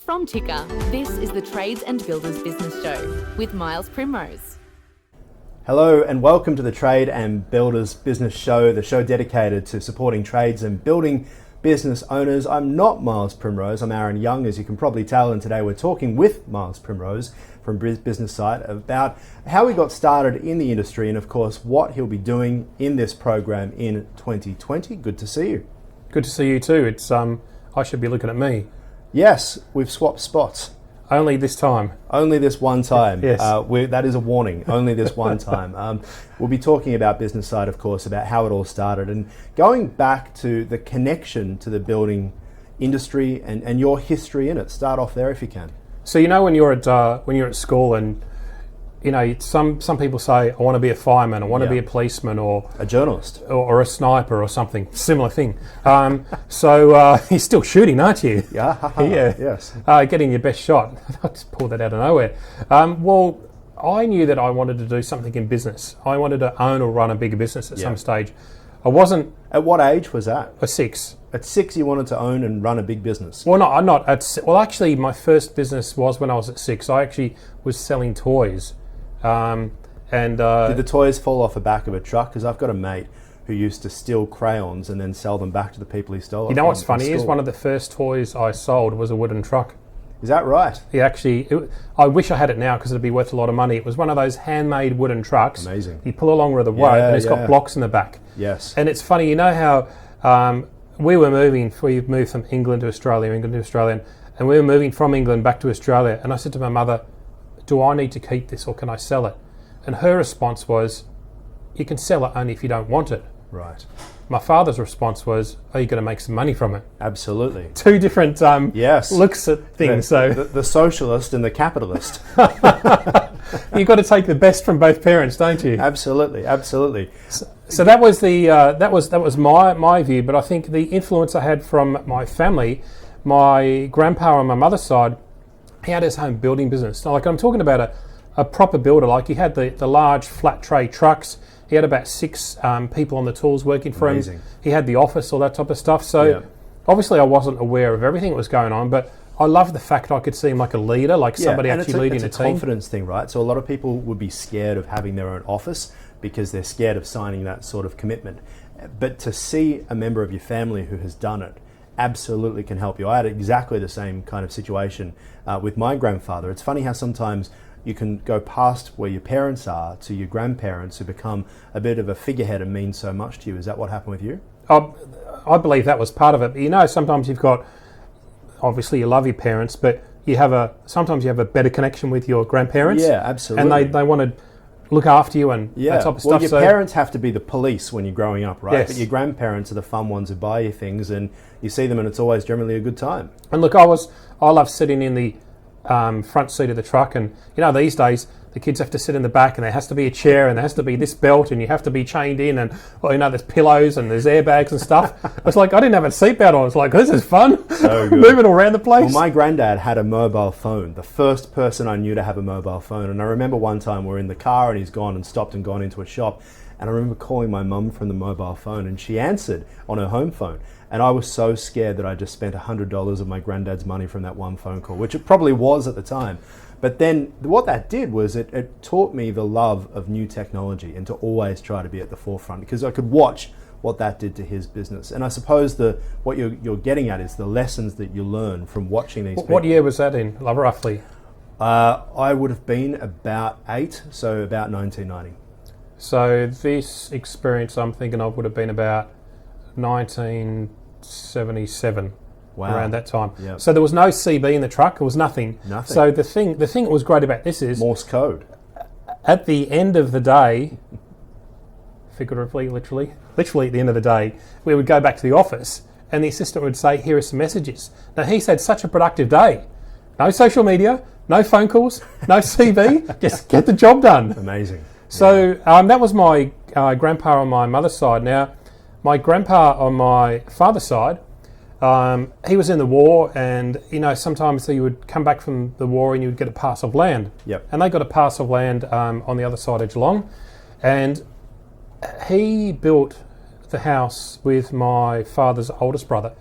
From Ticker, this is the Trades and Builders Business Show with Miles Primrose. Hello and welcome to the Trade and Builders Business Show, the show dedicated to supporting trades and building business owners. I'm not Miles Primrose, I'm Aaron Young, as you can probably tell, and today we're talking with Miles Primrose from BusinessSight about how he got started in the industry and of course what he'll be doing in this program in 2020. Good to see you. Good to see you too. It's I should be looking at me. Yes, we've swapped spots. Only this time. Only this one time. Yes. That is a warning. Only this one time. We'll be talking about BusinessSight, of course, about how it all started and going back to the connection to the building industry and your history in it. Start off there if you can. So when you're at school and some people say I want to be a fireman, I want to be a policeman or a journalist or a sniper or something similar thing. So you're still shooting, aren't you? Yeah. Yeah. Yes. Getting your best shot. I just pulled that out of nowhere. Well, I knew that I wanted to do something in business. I wanted to own or run a bigger business at some stage. I wasn't. At what age was that? At 6. At 6, you wanted to own and run a big business. Well, not at. Well, actually, my first business was when I was at 6. I actually was selling toys. Did the toys fall off the back of a truck? Because I've got a mate who used to steal crayons and then sell them back to the people he stole. You know what's funny is one of the first toys I sold was a wooden truck. Is that right? I wish I had it now because it'd be worth a lot of money. It was one of those handmade wooden trucks. Amazing. You pull along with a rope and it's got blocks in the back. Yes. And it's funny, how we moved from England to Australia, and we were moving from England back to Australia. And I said to my mother, do I need to keep this or can I sell it? And her response was, you can sell it only if you don't want it. Right. My father's response was, are you going to make some money from it? Absolutely. Two different looks at things. The socialist and the capitalist. You've got to take the best from both parents, don't you? Absolutely. So that was that was my view. But I think the influence I had from my family, my grandpa on my mother's side, he had his own building business. Now, like I'm talking about a proper builder. Like he had the large flat tray trucks. He had about 6 people on the tools working for him. He had the office, all that type of stuff. So obviously I wasn't aware of everything that was going on, but I loved the fact I could see him like a leader, like somebody actually leading a team. It's a confidence thing, right? So a lot of people would be scared of having their own office because they're scared of signing that sort of commitment. But to see a member of your family who has done it absolutely can help you. I had exactly the same kind of situation with my grandfather. It's funny how sometimes you can go past where your parents are to your grandparents who become a bit of a figurehead and mean so much to you. Is that what happened with you? I believe that was part of it. Sometimes you've got, obviously you love your parents, but sometimes you have a better connection with your grandparents. Yeah, absolutely. And they want to look after you and that type of stuff. Well, your parents have to be the police when you're growing up, right? Yes. But your grandparents are the fun ones who buy you things and you see them and it's always generally a good time. And look, I love sitting in the front seat of the truck, and these days the kids have to sit in the back and there has to be a chair and there has to be this belt and you have to be chained in and there's pillows and there's airbags and stuff. It's like I didn't have a seatbelt on. It's like, this is fun. So good. Moving all around the place. Well, my granddad had a mobile phone, the first person I knew to have a mobile phone. And I remember one time we're in the car and he's gone and stopped and gone into a shop. And I remember calling my mum from the mobile phone and she answered on her home phone. And I was so scared that I just spent $100 of my granddad's money from that one phone call, which it probably was at the time. But then what that did was it taught me the love of new technology and to always try to be at the forefront because I could watch what that did to his business. And I suppose what you're getting at is the lessons that you learn from watching these people. What year was that in, roughly? I would have been about 8, so about 1990. So this experience I'm thinking of would have been about 1977. Wow. Around that time. Yep. So there was no CB in the truck. There was nothing. So the thing that was great about this is Morse code. At the end of the day, figuratively, literally at the end of the day, we would go back to the office and the assistant would say, here are some messages. Now he said, such a productive day. No social media, no phone calls, no CB, just get the job done. Amazing. So that was my grandpa on my mother's side. Now, my grandpa on my father's side, he was in the war, and sometimes he would come back from the war and you would get a parcel of land. Yep. And they got a parcel of land on the other side of Geelong, and he built the house with my father's oldest brother,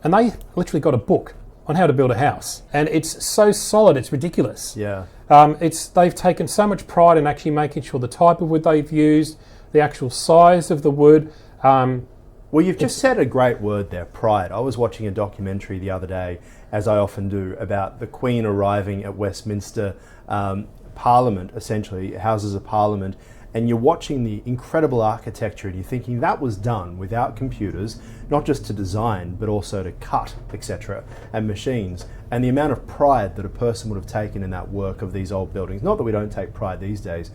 and they literally got a book on how to build a house, and it's so solid, it's ridiculous. Yeah. They've taken so much pride in actually making sure the type of wood they've used, the actual size of the wood. Well, you've just said a great word there, pride. I was watching a documentary the other day, as I often do, about the Queen arriving at Westminster Parliament, essentially, Houses of Parliament, and you're watching the incredible architecture and you're thinking that was done without computers, not just to design, but also to cut, etc., and machines. And the amount of pride that a person would have taken in that work of these old buildings, not that we don't take pride these days,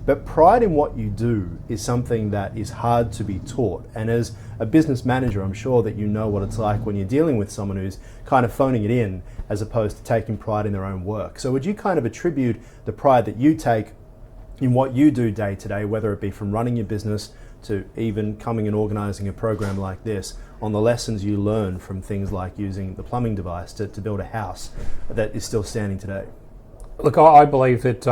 but pride in what you do is something that is hard to be taught. And as a business manager, I'm sure that you know what it's like when you're dealing with someone who's kind of phoning it in as opposed to taking pride in their own work. So would you kind of attribute the pride that you take in what you do day to day, whether it be from running your business to even coming and organising a program like this, on the lessons you learn from things like using the plumbing device to build a house that is still standing today? Look, I believe that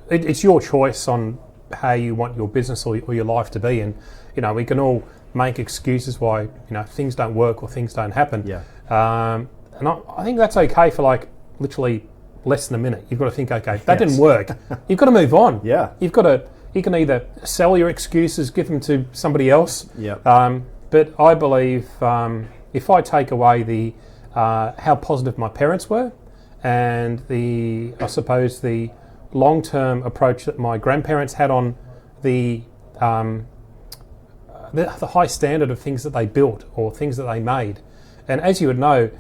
it's your choice on how you want your business or your life to be, and we can all make excuses why things don't work or things don't happen. Yeah. And I think that's okay for like literally less than a minute. You've got to think, okay, that didn't work. You've got to move on. Yeah. You can either sell your excuses, give them to somebody else. Yeah. But I believe if I take away the how positive my parents were, and the long-term approach that my grandparents had on the high standard of things that they built or things that they made. And as you would know,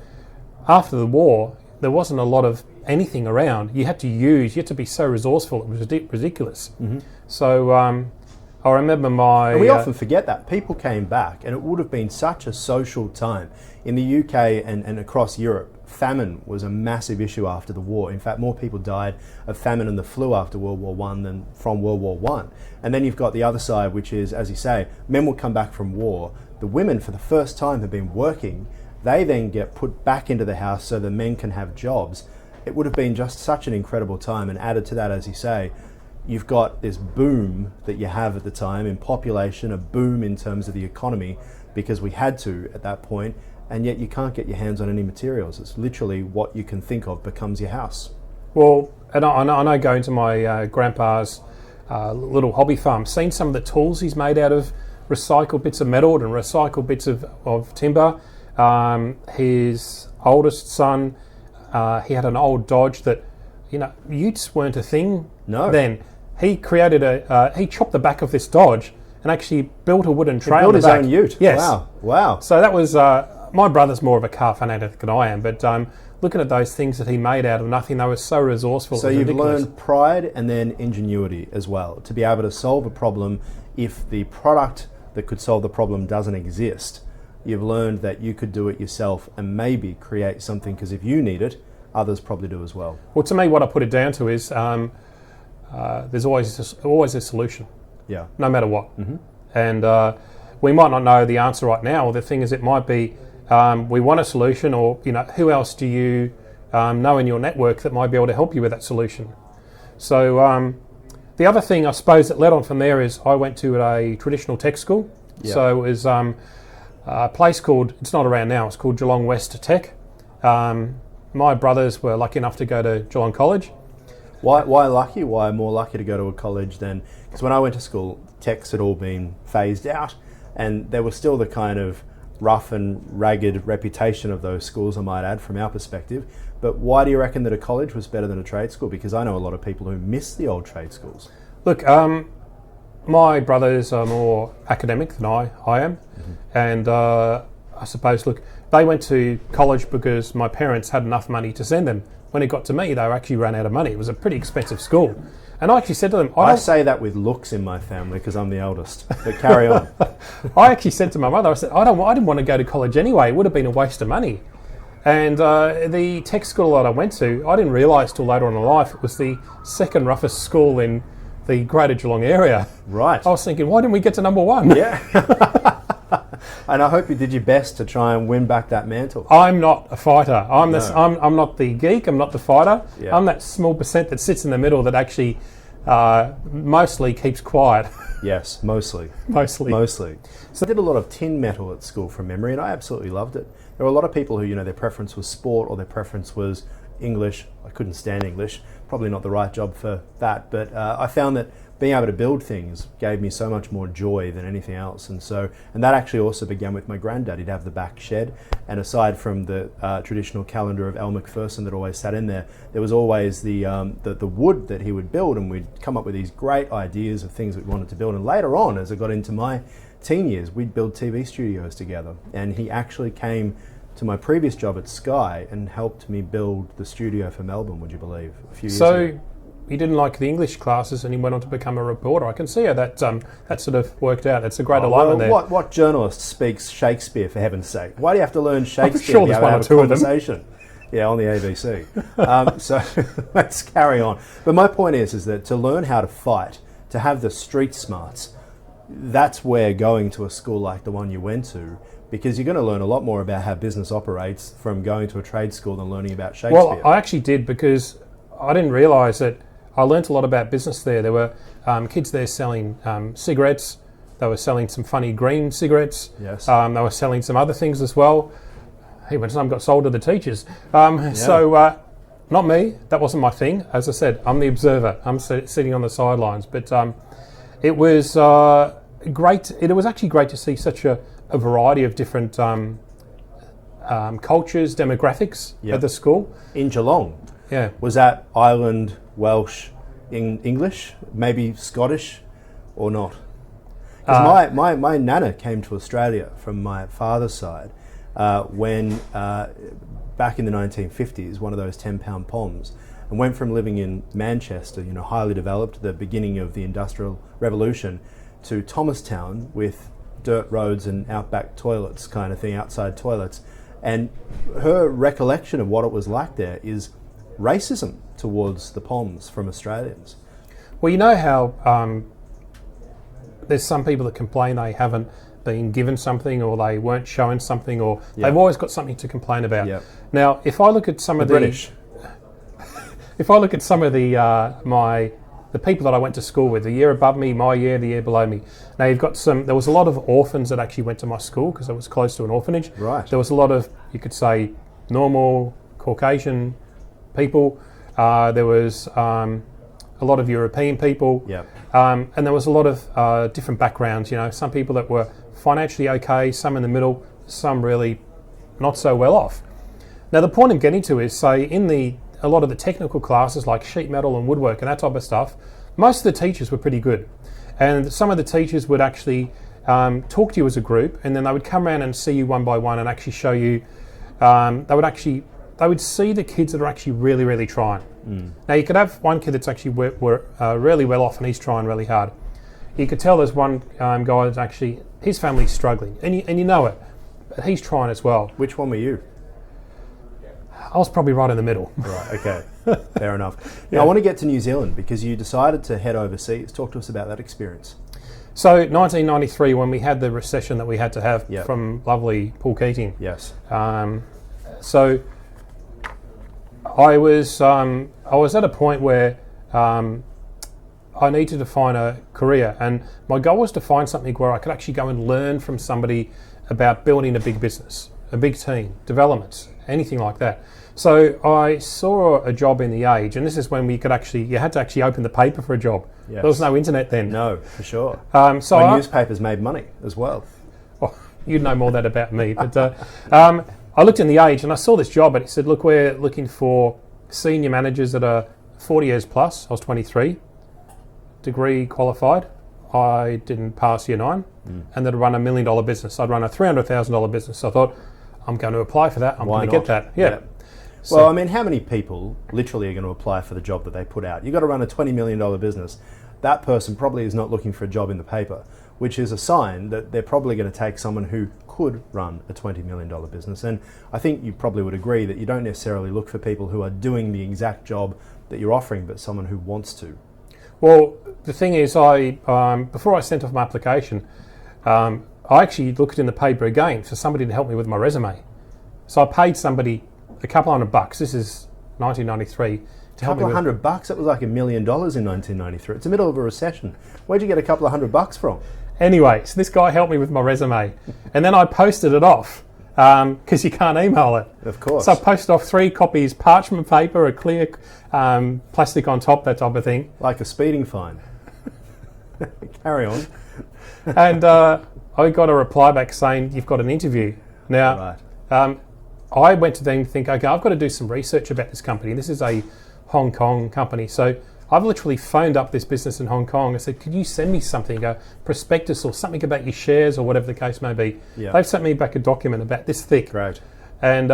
after the war, there wasn't a lot of anything around. You had to be so resourceful, it was ridiculous. Mm-hmm. So I remember and we often forget that. People came back, and it would have been such a social time. In the UK and across Europe, famine was a massive issue after the war. In fact, more people died of famine and the flu after World War I than from World War I. And then you've got the other side, which is, as you say, men will come back from war. The women, for the first time, have been working. They then get put back into the house so the men can have jobs. It would have been just such an incredible time. And added to that, as you say, you've got this boom that you have at the time in population, a boom in terms of the economy, because we had to at that point. And yet you can't get your hands on any materials. It's literally what you can think of becomes your house. Well, and I know going to my grandpa's little hobby farm, seen some of the tools he's made out of recycled bits of metal and recycled bits of timber. His oldest son, he had an old Dodge that, utes weren't a thing then. He created he chopped the back of this Dodge and actually built a wooden tray on the back. He built his own ute? Yes. Wow. So that was... my brother's more of a car fanatic than I am, but looking at those things that he made out of nothing, they were so resourceful. So you've learned pride and then ingenuity as well, to be able to solve a problem if the product that could solve the problem doesn't exist. You've learned that you could do it yourself and maybe create something, because if you need it, others probably do as well. Well, to me, what I put it down to is there's always a solution. Yeah. No matter what. Mm-hmm. And we might not know the answer right now, or the thing is it might be we want a solution, or who else do you know in your network that might be able to help you with that solution. So the other thing I suppose that led on from there is I went to a traditional tech school. Yeah. So it was a place called, it's not around now, it's called Geelong West Tech. My brothers were lucky enough to go to Geelong College. Why lucky? Why more lucky to go to a college than... Because when I went to school, techs had all been phased out, and there was still the kind of rough and ragged reputation of those schools, I might add, from our perspective. But why do you reckon that a college was better than a trade school? Because I know a lot of people who miss the old trade schools. Look, my brothers are more academic than I am. Mm-hmm. And I suppose, look, they went to college because my parents had enough money to send them. When it got to me, they actually ran out of money. It was a pretty expensive school. And I actually said to them... I say that with looks in my family because I'm the eldest. But carry on. I actually said to my mother, I said, I didn't want to go to college anyway. It would have been a waste of money. And the tech school that I went to, I didn't realise till later on in life, it was the second roughest school in the Greater Geelong area. Right. I was thinking, why didn't we get to number one? Yeah. And I hope you did your best to try and win back that mantle. I'm not a fighter. I'm not the geek. I'm not the fighter. Yeah. I'm that small percent that sits in the middle that actually mostly keeps quiet. Yes, mostly. Mostly. So I did a lot of tin metal at school from memory, and I absolutely loved it. there were a lot of people who, you know, their preference was sport or their preference was English. I couldn't stand English, probably not the right job for that, but I found that being able to build things gave me so much more joy than anything else. And that actually also began with my granddad. He'd have the back shed, and aside from the traditional calendar of Al McPherson that always sat in there, there was always the wood that he would build, and we'd come up with these great ideas of things that we wanted to build. And later on, as I got into my teen years, we'd build TV studios together, and he actually came to my previous job at Sky and helped me build the studio for Melbourne, would you believe, a few years ago. He didn't like the English classes and he went on to become a reporter. I can see how that sort of worked out. It's a great alignment there. What journalist speaks Shakespeare, for heaven's sake? Why do you have to learn Shakespeare sure to be there's able to one or have two a of them. conversation? Yeah, on the ABC. So let's carry on. But my point is that to learn how to fight, to have the street smarts, that's where going to a school like the one you went to, because you're going to learn a lot more about how business operates from going to a trade school than learning about Shakespeare. Well, I actually did, because I didn't realise that I learnt a lot about business there. There were kids there selling cigarettes. They were selling some funny green cigarettes. Yes. They were selling some other things as well. Hey, when some got sold to the teachers. So, not me. That wasn't my thing. As I said, I'm the observer. I'm sitting on the sidelines. But it was great. It was actually great to see such a variety of different cultures, demographics at the school. In Geelong. Yeah. Was that Ireland, Welsh, English, maybe Scottish, or not? Because my nana came to Australia from my father's side when, back in the 1950s, one of those 10-pound poms, and went from living in Manchester, you know, highly developed, the beginning of the Industrial Revolution, to Thomastown with dirt roads and outback toilets kind of thing, outside toilets. And her recollection of what it was like there is racism towards the Poms from Australians. Well, you know how there's some people that complain they haven't been given something, or they weren't shown something, or they've always got something to complain about. Yep. Now, if I look at some of the British, if I look at some of the people that I went to school with, the year above me, my year, the year below me. Now you've got there was a lot of orphans that actually went to my school because it was close to an orphanage. Right. There was a lot of, you could say, normal Caucasian people. There was a lot of European people. Yep. And there was a lot of different backgrounds, you know, some people that were financially okay, some in the middle, some really not so well off. Now the point I'm getting to is, say, in a lot of the technical classes like sheet metal and woodwork and that type of stuff, most of the teachers were pretty good. And some of the teachers would actually talk to you as a group, and then they would come around and see you one by one and actually show you, they would see the kids that are actually really, really trying. Now you could have one kid that's actually really well off and he's trying really hard. You could tell there's one guy that's actually, his family's struggling, and you know it, but he's trying as well. which one were you? I was probably right in the middle. Right, okay, fair enough. Now I want to get to New Zealand because you decided to head overseas. Talk to us about that experience. So 1993, when we had the recession that we had to have from lovely Paul Keating. Yes. So I was at a point where I needed to find a career, and my goal was to find something where I could actually go and learn from somebody about building a big business, a big team, developments, anything like that. So I saw a job in The Age, and this is when you had to actually open the paper for a job. Yes. There was no internet then. No, for sure. So When newspapers made money as well. Oh, you'd know more that about me. But I looked in The Age and I saw this job, and it said, look, we're looking for senior managers that are 40 years plus. I was 23, degree qualified. I didn't pass year 9, and that I'd run $1 million business. I'd run a $300,000 business. So I thought, I'm going to apply for that. I'm going to get that. Yeah. So, well, I mean, how many people literally are going to apply for the job that they put out? You've got to run a $20 million business. That person probably is not looking for a job in the paper, which is a sign that they're probably going to take someone who could run a $20 million business. And I think you probably would agree that you don't necessarily look for people who are doing the exact job that you're offering, but someone who wants to. Well, the thing is, before I sent off my application, I actually looked in the paper again for somebody to help me with my resume. So I paid somebody a couple $100. This is 1993. A couple of $100? That was like $1 million in 1993. It's the middle of a recession. Where'd you get a couple of $100 from? Anyway, so this guy helped me with my resume, and then I posted it off because you can't email it. Of course. So I posted off 3 copies, parchment paper, a clear plastic on top, that type of thing. Like a speeding fine. Carry on. And I got a reply back saying, you've got an interview. Now, I went to them think, okay, I've got to do some research about this company. This is a Hong Kong company. So I've literally phoned up this business in Hong Kong. I said, could you send me something, a prospectus or something about your shares or whatever the case may be? Yeah. They've sent me back a document about this thick. Great. And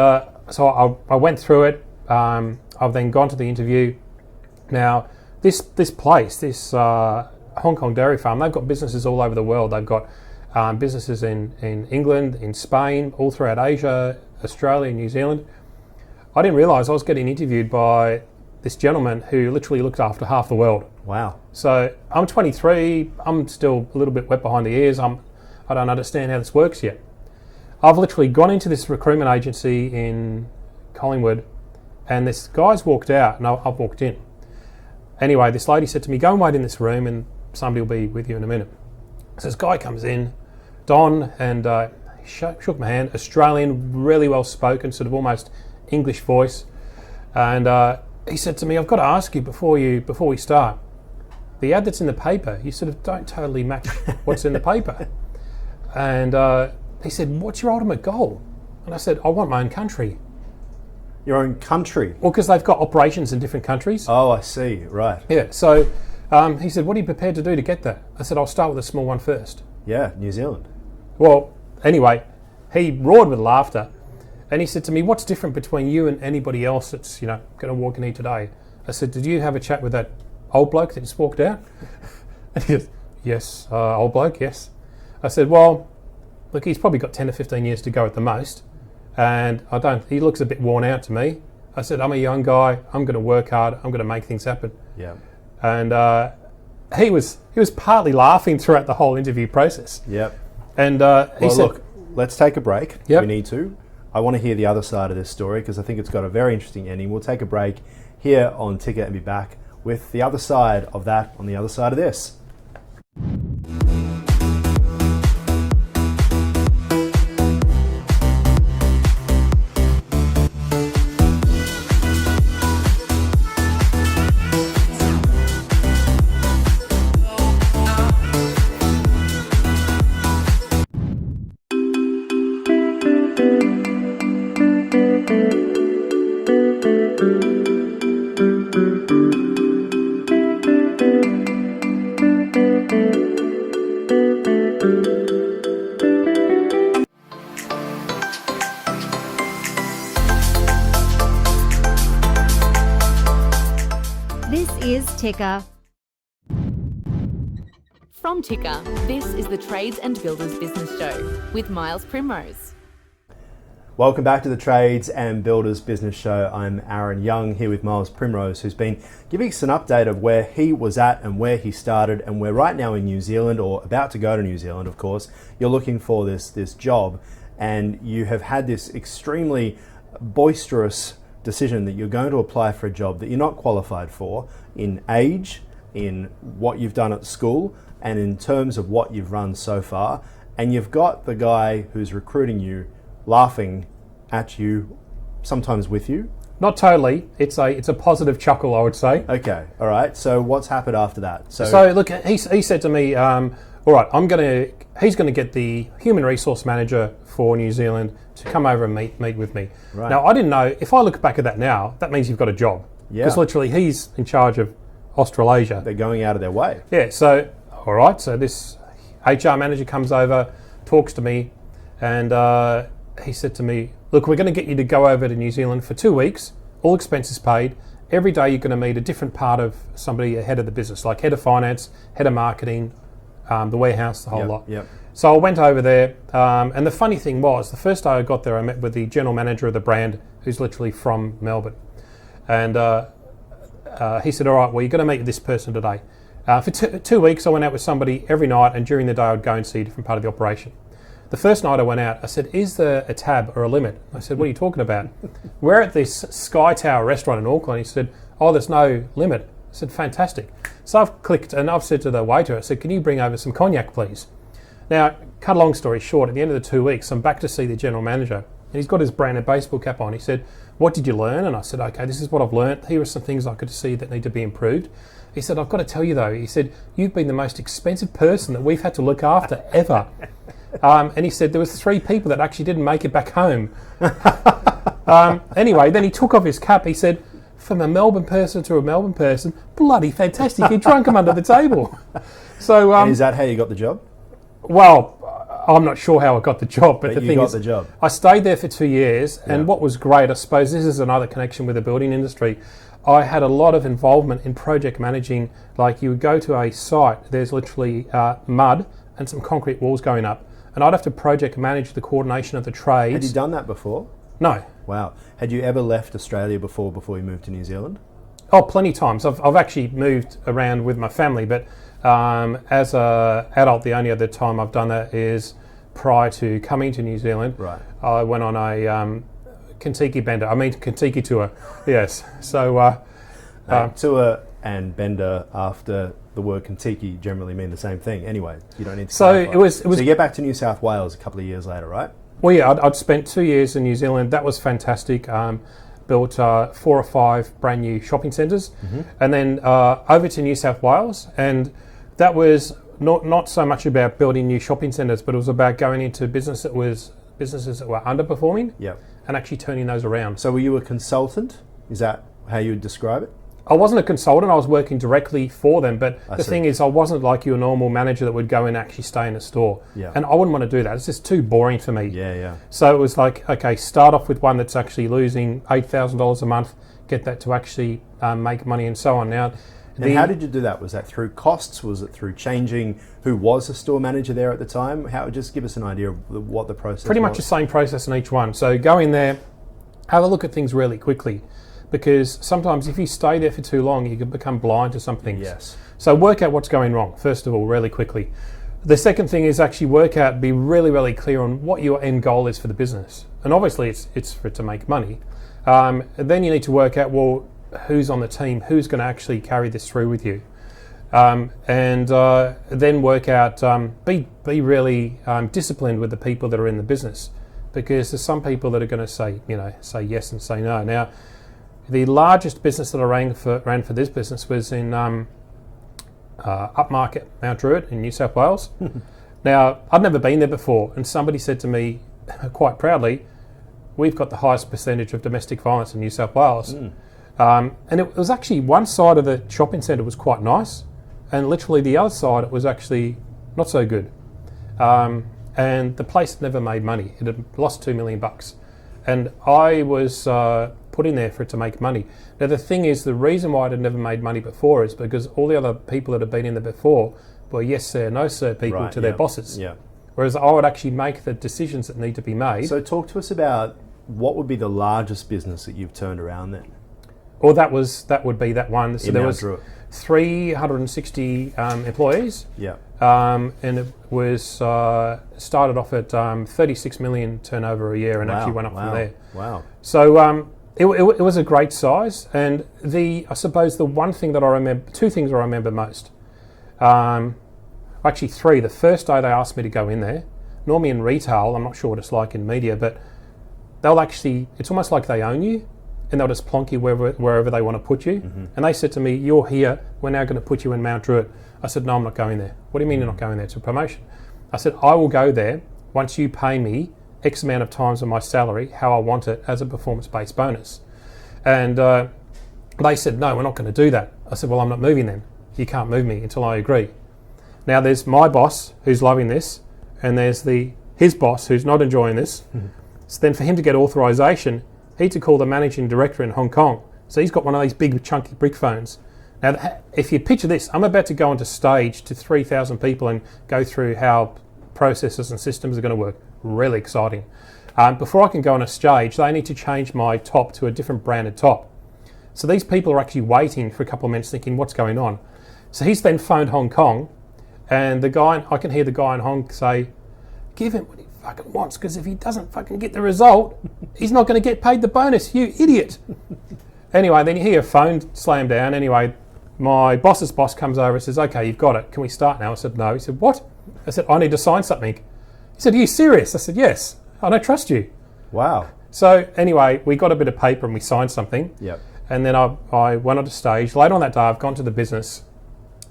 so I went through it. I've then gone to the interview. Now, this place, this Hong Kong dairy farm, they've got businesses all over the world. They've got businesses in England, in Spain, all throughout Asia, Australia, New Zealand. I didn't realise I was getting interviewed by this gentleman who literally looked after half the world. Wow. So I'm 23, I'm still a little bit wet behind the ears, I don't understand how this works yet. I've literally gone into this recruitment agency in Collingwood and this guy's walked out and I've walked in. Anyway, this lady said to me, go and wait in this room and somebody will be with you in a minute. So this guy comes in, Don, and he shook my hand, Australian, really well spoken, sort of almost English voice. And he said to me, I've got to ask you before we start, the ad that's in the paper, you sort of don't totally match what's in the paper. And he said, what's your ultimate goal? And I said, I want my own country. Your own country? Well, because they've got operations in different countries. Oh, I see. Right. Yeah. So he said, what are you prepared to do to get that? I said, I'll start with a small one first. Yeah, New Zealand. Well, anyway, he roared with laughter. And he said to me, what's different between you and anybody else that's, going to walk in here today? I said, did you have a chat with that old bloke that just walked out? And he goes, yes, old bloke, yes. I said, well, look, he's probably got 10 or 15 years to go at the most. And he looks a bit worn out to me. I said, I'm a young guy, I'm going to work hard, I'm going to make things happen. Yeah. And he was partly laughing throughout the whole interview process. Yep. And he said, look, let's take a break. Yep. We need to. I want to hear the other side of this story because I think it's got a very interesting ending. We'll take a break here on Ticker and be back with the other side of that on the other side of this. This is Ticker. From Ticker, this is the Trades and Builders Business Show with Miles Primrose. Welcome back to the Trades and Builders Business Show. I'm Aaron Young here with Miles Primrose, who's been giving us an update of where he was at and where he started, and we're right now in New Zealand, or about to go to New Zealand, of course. You're looking for this job, and you have had this extremely boisterous decision that you're going to apply for a job that you're not qualified for in age, in what you've done at school, and in terms of what you've run so far. And you've got the guy who's recruiting you laughing at you, sometimes with you. not totally. It's a positive chuckle, I would say. Okay, all right. So what's happened after that? So look, he said to me, all right, he's going to get the human resource manager for New Zealand to come over and meet with me. Right. Now, I didn't know, if I look back at that now, that means you've got a job. Yeah. Because literally he's in charge of Australasia. They're going out of their way. Yeah, so, all right, so this HR manager comes over, talks to me, and he said to me, look, we're going to get you to go over to New Zealand for 2 weeks, all expenses paid. Every day you're going to meet a different part of somebody ahead of the business, like head of finance, head of marketing, the warehouse, the whole lot. Yep. So I went over there, and the funny thing was, the first day I got there, I met with the general manager of the brand, who's literally from Melbourne. And he said, all right, well, you're going to meet with this person today. For 2 weeks, I went out with somebody every night, and during the day, I'd go and see a different part of the operation. The first night I went out, I said, is there a tab or a limit? I said, what are you talking about? We're at this Sky Tower restaurant in Auckland. He said, oh, there's no limit. I said, fantastic. So I've clicked, and I've said to the waiter, I said, can you bring over some cognac, please? Now, cut a long story short, at the end of the 2 weeks, I'm back to see the general manager, and he's got his branded baseball cap on. He said, "What did you learn?" And I said, "Okay, this is what I've learned. Here are some things I could see that need to be improved." He said, "I've got to tell you though," he said, "you've been the most expensive person that we've had to look after ever." And he said there was 3 people that actually didn't make it back home. Anyway, then he took off his cap. He said, "From a Melbourne person to a Melbourne person, bloody fantastic. You drunk him under the table." So, and is that how you got the job? Well, I'm not sure how I got the job, but the you thing got is, the job. I stayed there for 2 years, and Yeah. what was great, I suppose this is another connection with the building industry, I had a lot of involvement in project managing. Like, you would go to a site, there's literally mud and some concrete walls going up, and I'd have to project manage the coordination of the trades. Had you done that before? No. Wow. Had you ever left Australia before you moved to New Zealand? Oh, plenty of times. I've actually moved around with my family, but as an adult, the only other time I've done that is prior to coming to New Zealand. Right. I went on a Kentucky tour. Yes. So Tour and bender after the word Kentucky generally mean the same thing. Anyway, you don't need to. So clarify. it was. So you get back to New South Wales a couple of years later, right? Well, yeah, I'd spent 2 years in New Zealand. That was fantastic. Built 4 or 5 brand new shopping centres, and then over to New South Wales, and that was not so much about building new shopping centres, but it was about going into businesses that were underperforming, Yeah. and actually turning those around. So were you a consultant? Is that how you would describe it? I wasn't a consultant, I was working directly for them, but the see. thing is, I wasn't like your normal manager that would go and actually stay in a store. Yeah. And I wouldn't want to do that. It's just too boring for me. Yeah. So it was like, okay, start off with one that's actually losing $8,000 a month, get that to actually make money and so on. Now, And how did you do that? Was that through costs? Was it through changing who was the store manager there at the time? Just give us an idea of what the process was. pretty much the same process in each one. So go in there, have a look at things really quickly, because sometimes if you stay there for too long, you can become blind to some things. Yes. So work out what's going wrong, first of all, really quickly. The second thing is actually be really, really clear on what your end goal is for the business. And obviously it's for it to make money. And then you need to work out, well, who's on the team, who's going to actually carry this through with you. And then work out, be really disciplined with the people that are in the business, because there's some people that are going to say yes and say no. Now, the largest business that I ran for this business was in upmarket Mount Druitt in New South Wales. Now, I'd never been there before, and somebody said to me quite proudly, "We've got the highest percentage of domestic violence in New South Wales." And it was actually one side of the shopping centre was quite nice, and literally the other side it was actually not so good. And the place had never made money. It had lost $2 million. And I was put in there for it to make money. Now the thing is, the reason why it had never made money before is because all the other people that had been in there before were yes sir, no sir people to their bosses. Yeah. Whereas I would actually make the decisions that need to be made. So talk to us about what would be the largest business that you've turned around then? Or that would be that one. So In there Mount was Druitt. 360 employees. Yeah. And it was started off at 36 million turnover a year, and actually went up from there. Wow. So it was a great size, and I suppose the one thing that I remember, 2 things I remember most. Actually 3. The first day they asked me to go in there. Normally in retail, I'm not sure what it's like in media, but it's almost like they own you, and they'll just plonk you wherever they want to put you. And they said to me, "You're here, we're now going to put you in Mount Druitt." I said, "No, I'm not going there." "What do you mean you're not going there? It's a promotion." I said, "I will go there once you pay me X amount of times of my salary, how I want it, as a performance-based bonus." And they said, "No, we're not going to do that." I said, "Well, I'm not moving then. You can't move me until I agree." Now there's my boss who's loving this, and there's his boss who's not enjoying this. So then for him to get authorization, he had to call the managing director in Hong Kong. So he's got one of these big chunky brick phones. Now, if you picture this, I'm about to go onto stage to 3,000 people and go through how processes and systems are going to work. Really exciting. Before I can go on a stage, they need to change my top to a different branded top. So these people are actually waiting for a couple of minutes thinking, what's going on? So he's then phoned Hong Kong, and I can hear the guy in Hong Kong say, "Give him what he fucking wants, because if he doesn't fucking get the result, he's not going to get paid the bonus, you idiot." Anyway, then you hear a phone slam down. Anyway, my boss's boss comes over and says, "Okay, you've got it. Can we start now?" I said, "No." He said, "What?" I said, I need to sign something. He said, are you serious? I said, yes, I don't trust you. Wow. So anyway, we got a bit of paper and we signed something. Yep. And then I went on to stage. Later on that day, I've gone to the business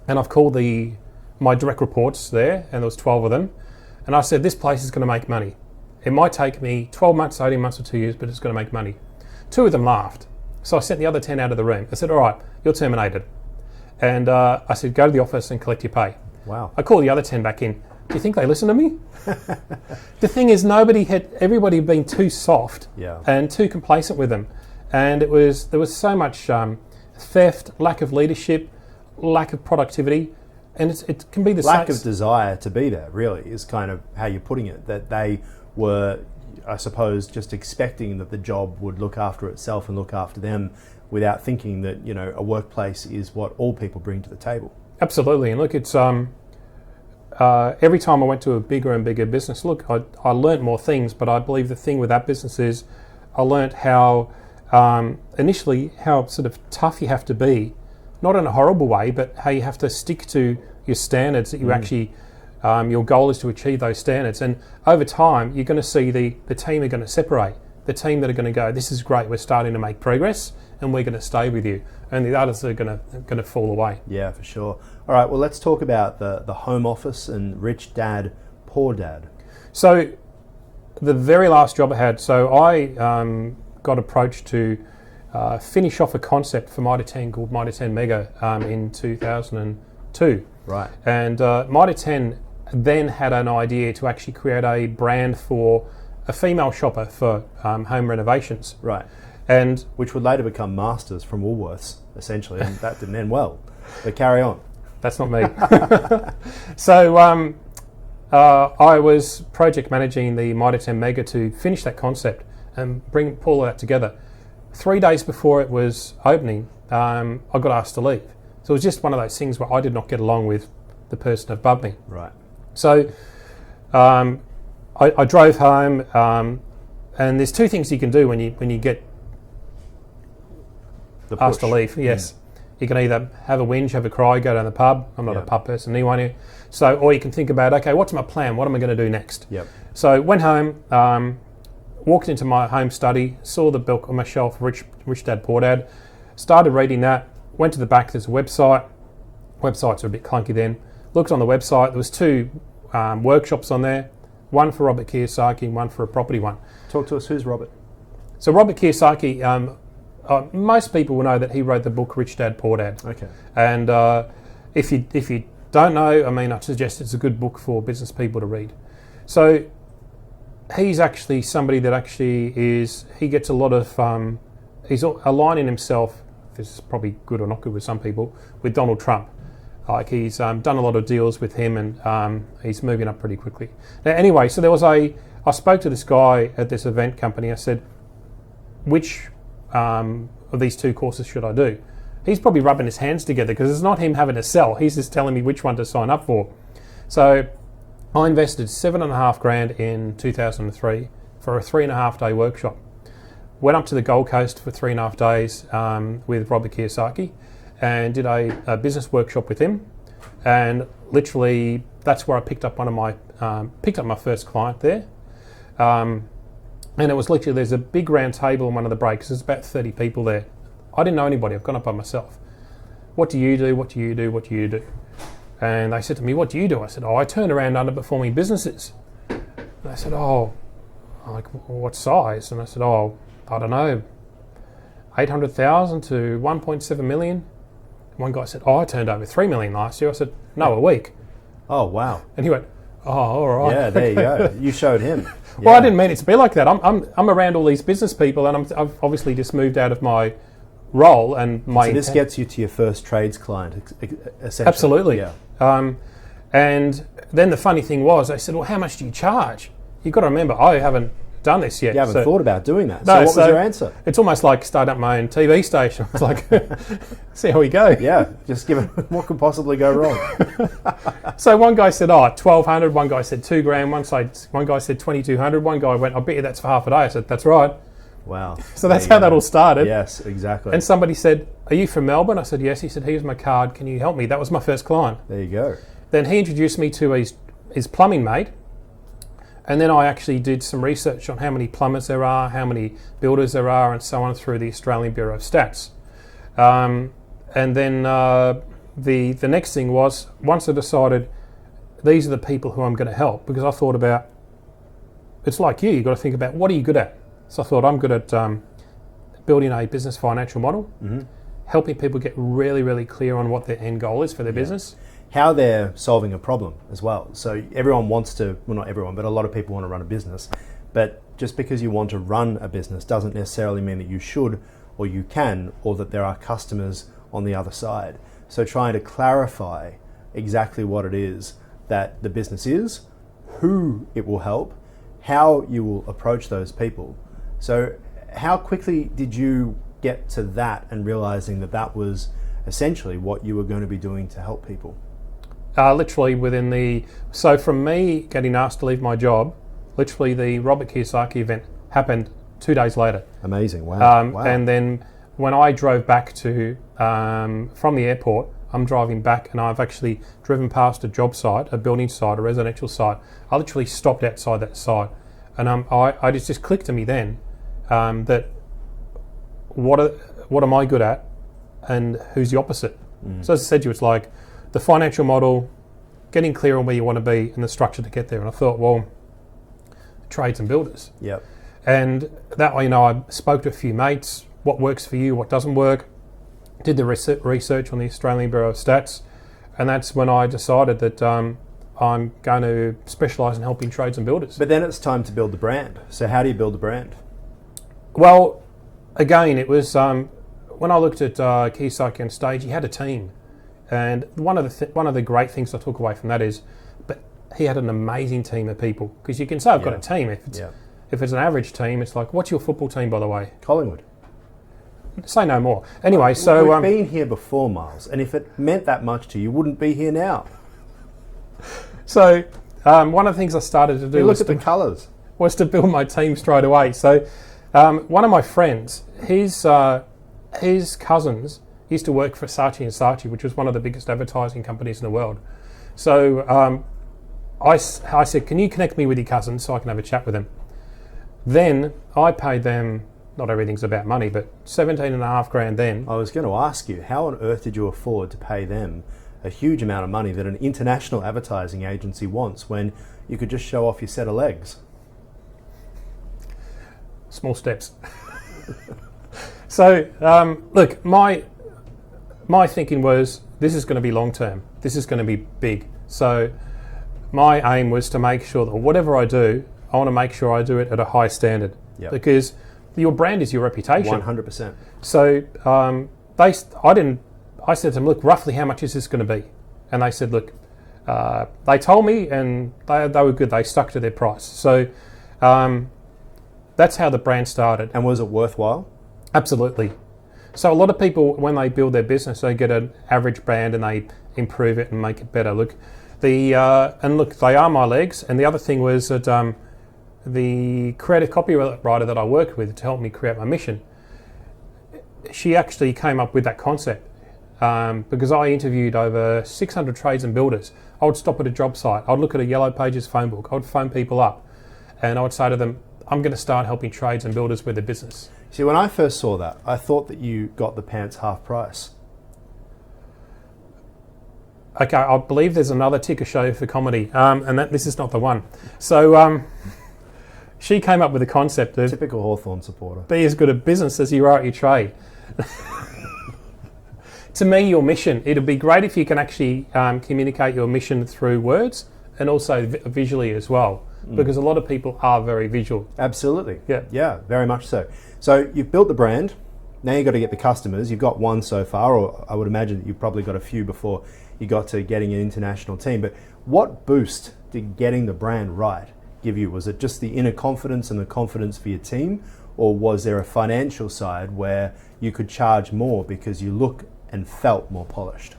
and I've called my direct reports there, and there was 12 of them. And I said, this place is going to make money. It might take me 12 months, 18 months or 2 years, but it's going to make money. 2 of them laughed. So I sent the other 10 out of the room. I said, all right, you're terminated. And I said, go to the office and collect your pay. Wow. I called the other 10 back in. Do you think they listened to me? The thing is, everybody had been too soft and too complacent with them. And there was so much theft, lack of leadership, lack of productivity. And it can be the lack of desire to be there, really, is kind of how you're putting it. That they were, I suppose, just expecting that the job would look after itself and look after them, without thinking that, you know, a workplace is what all people bring to the table. Absolutely. And look, it's every time I went to a bigger and bigger business, look, I learnt more things, but I believe the thing with that business is I learnt how initially how sort of tough you have to be, not in a horrible way, but how you have to stick to your standards, that you actually, your goal is to achieve those standards. And over time, you're going to see the team are going to separate. The team that are going to go, this is great, we're starting to make progress, and we're going to stay with you. And the others are going to fall away. Yeah, for sure. All right, well, let's talk about the home office and rich dad, poor dad. So the very last job I had, so I got approached to finish off a concept for Mitre 10 called Mitre 10 Mega in 2002. Right. And Mitre 10 then had an idea to actually create a brand for a female shopper for home renovations. Right. And which would later become Masters from Woolworths, essentially, and that didn't end well. But carry on. That's not me. So I was project managing the Mitre 10 Mega to finish that concept and pull that together. 3 days before it was opening, I got asked to leave. So it was just one of those things where I did not get along with the person above me. Right. So I drove home, and there's 2 things you can do when you get asked to leave. Yes. You can either have a whinge, have a cry, go down the pub. I'm not a pub person, anyway. So, or you can think about, okay, what's my plan? What am I going to do next? Yep. So went home, walked into my home study, saw the book on my shelf, Rich Dad, Poor Dad, started reading that, went to the back, there's a website. Websites are a bit clunky then. Looked on the website, there was 2 workshops on there, one for Robert Kiyosaki and one for a property one. Talk to us, who's Robert? So Robert Kiyosaki, most people will know that he wrote the book Rich Dad, Poor Dad. Okay. And if you don't know, I mean, I suggest it's a good book for business people to read. So he's actually somebody that actually he gets a lot of, he's aligning himself, this is probably good or not good with some people, with Donald Trump. Like he's done a lot of deals with him, and he's moving up pretty quickly. Now, anyway, so I spoke to this guy at this event company. I said, which of these 2 courses should I do? He's probably rubbing his hands together because it's not him having to sell. He's just telling me which one to sign up for. So I invested $7,500 in 2003 for a 3.5 day workshop. Went up to the Gold Coast for 3.5 days with Robert Kiyosaki and did a business workshop with him. And literally, that's where I picked up my first client there. And it was literally, there's a big round table on one of the breaks. There's about 30 people there. I didn't know anybody. I've gone up by myself. What do you do? What do you do? What do you do? And they said to me, what do you do? I said, I turn around underperforming businesses. And they said, like what size? And I said, I don't know, 800,000 to 1.7 million. One guy said, I turned over 3 million last year. I said, no, a week. Oh, wow. And he went, all right. Yeah, there you go. You showed him. Well, I didn't mean it to be like that. I'm around all these business people, and I've obviously just moved out of my role and my. So this gets you to your first trades client, essentially. Absolutely. Yeah. And then the funny thing was, they said, well, how much do you charge? You've got to remember, I haven't done this yet. You haven't thought about doing that. No, so what was your answer? It's almost like starting up my own TV station. It's like, see how we go. Yeah, just give it, what could possibly go wrong? So one guy said, 1,200. One guy said $2,000. One guy said 2,200. One guy went, I bet you that's for half a day. I said, that's right. Wow. So that's how that all started. Yes, exactly. And somebody said, are you from Melbourne? I said, yes. He said, here's my card. Can you help me? That was my first client. There you go. Then he introduced me to is plumbing made. And then I actually did some research on how many plumbers there are, how many builders there are, and so on through the Australian Bureau of Stats. And then the next thing was, once I decided these are the people who I'm going to help, because I thought about, it's like you've got to think about what are you good at. So I thought I'm good at building a business financial model, helping people get really, really clear on what their end goal is for their business. How they're solving a problem as well. So everyone wants to, well, not everyone, but a lot of people want to run a business. But just because you want to run a business doesn't necessarily mean that you should or you can, or that there are customers on the other side. So trying to clarify exactly what it is that the business is, who it will help, how you will approach those people. So how quickly did you get to that and realizing that that was essentially what you were going to be doing to help people? Literally so from me getting asked to leave my job, literally the Robert Kiyosaki event happened 2 days later. Amazing, wow. Wow. And then when I drove back from the airport, I'm driving back and I've actually driven past a job site, a building site, a residential site. I literally stopped outside that site, and I just clicked to me then that what am I good at and who's the opposite? So as I said to you, it's like the financial model, getting clear on where you want to be, and the structure to get there. And I thought, well, trades and builders. Yep. And that way, I spoke to a few mates, what works for you, what doesn't work, did the research on the Australian Bureau of Stats, and that's when I decided that I'm going to specialise in helping trades and builders. But then it's time to build the brand. So how do you build the brand? Well, again, it was when I looked at Kiyosaki on stage, he had a team. And one of the great things I took away from that is, but he had an amazing team of people. Because you can say I've got a team. If it's an average team, it's like, what's your football team, by the way? Collingwood. Say no more. Anyway, so we've been here before, Miles, and if it meant that much to you, you wouldn't be here now. So one of the things I started to do look at the colours. Was to build my team straight away. So one of my friends, his cousins used to work for Saatchi & Saatchi, which was one of the biggest advertising companies in the world. So I said, can you connect me with your cousins so I can have a chat with them? Then I paid them, not everything's about money, but $17,500 then. I was going to ask you, how on earth did you afford to pay them a huge amount of money that an international advertising agency wants when you could just show off your set of legs? Small steps. So, look, my thinking was, this is going to be long term. This is going to be big. So my aim was to make sure that whatever I do, I want to make sure I do it at a high standard. Yep. Because your brand is your reputation. 100%. So I said to them, look, roughly how much is this going to be? And they said, look, they told me, and they were good. They stuck to their price. So that's how the brand started. And was it worthwhile? Absolutely. So a lot of people, when they build their business, they get an average brand and they improve it and make it better. Look, they are my legs. And the other thing was that the creative copywriter that I worked with to help me create my mission, she actually came up with that concept because I interviewed over 600 trades and builders. I would stop at a job site. I'd look at a Yellow Pages phone book. I would phone people up and I would say to them, I'm going to start helping trades and builders with their business. See, when I first saw that, I thought that you got the pants half price. Okay, I believe there's another ticker show for comedy, and this is not the one. So she came up with the concept of typical Hawthorn supporter. Be as good at business as you are at your trade. To me, your mission, it'd be great if you can actually communicate your mission through words and also visually as well, because a lot of people are very visual. Absolutely. Yeah. Yeah, very much so. So you've built the brand, now you've got to get the customers. You've got one so far, or I would imagine that you've probably got a few before you got to getting an international team. But what boost did getting the brand right give you? Was it just the inner confidence and the confidence for your team, or was there a financial side where you could charge more because you look and felt more polished?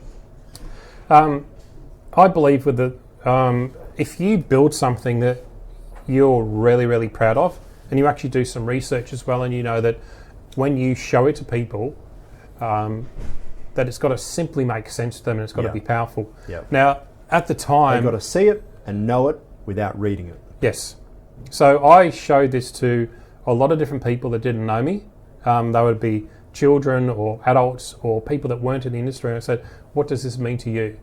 I believe with if you build something that you're really, really proud of, and you actually do some research as well, and you know that when you show it to people, that it's got to simply make sense to them and it's got to be powerful. Yep. Now, at the time... They've got to see it, and know it without reading it. Yes. So I showed this to a lot of different people that didn't know me. They would be children or adults or people that weren't in the industry. And I said, what does this mean to you?